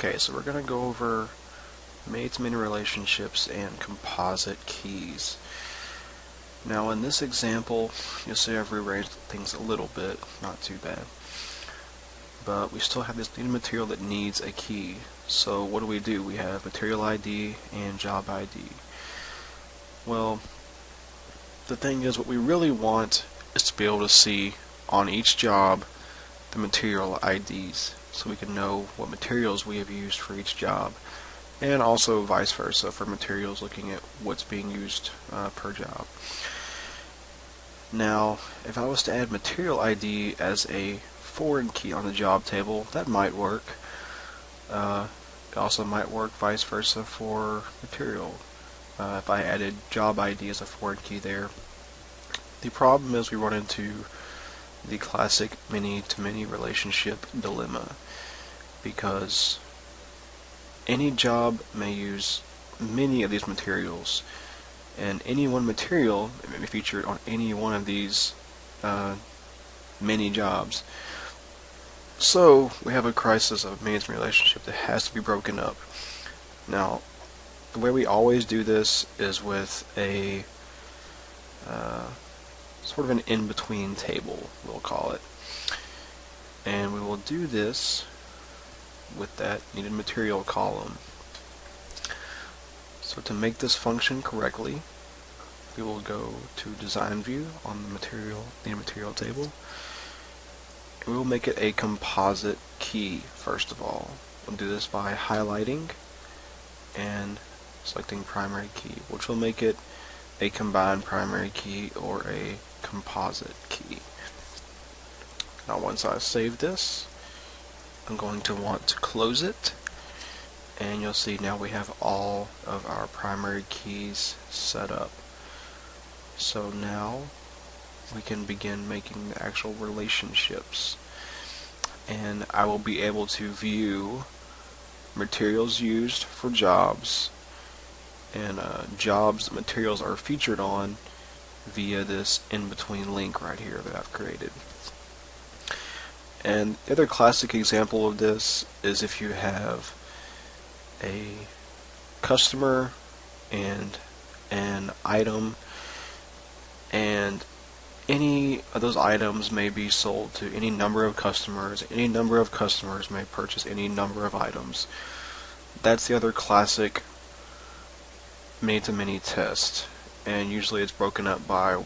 Okay, so we're going to go over many relationships and composite keys. Now in this example, you'll see I've rearranged things a little bit, not too bad. But we still have this new material that needs a key. So what do? We have material ID and job ID. Well, the thing is, what we really want is to be able to see on each job the material IDs, so we can know what materials we have used for each job, and also vice versa for materials, looking at what's being used per job. Now, if I was to add material ID as a foreign key on the job table, that might work. It also might work vice versa for material. If I added job ID as a foreign key there. The problem is we run into the classic many-to-many relationship dilemma, because any job may use many of these materials, and any one material may be featured on any one of these many jobs. So we have a crisis of many-to-many relationship that has to be broken up. Now, the way we always do this is with a sort of an in-between table, we'll call it. And we will do this with that needed material column. So to make this function correctly, we will go to Design View on the needed material table, and we will make it a composite key first of all. We'll do this by highlighting and selecting primary key, which will make it a combined primary key or a composite key. Now once I save this, I'm going to want to close it, and you'll see now we have all of our primary keys set up. So now we can begin making the actual relationships, and I will be able to view materials used for jobs and jobs that materials are featured on via this in-between link right here that I've created. And the other classic example of this is if you have a customer and an item, and any of those items may be sold to any number of customers. Any number of customers may purchase any number of items. That's the other classic many-to-many test, and usually it's broken up by,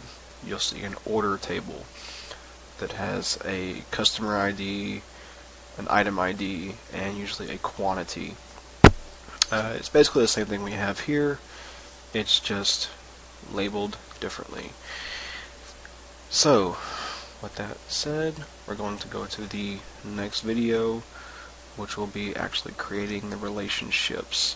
you'll see an order table that has a customer ID, an item ID, and usually a quantity. It's basically the same thing we have here, it's just labeled differently. So, with that said, we're going to go to the next video, which will be actually creating the relationships.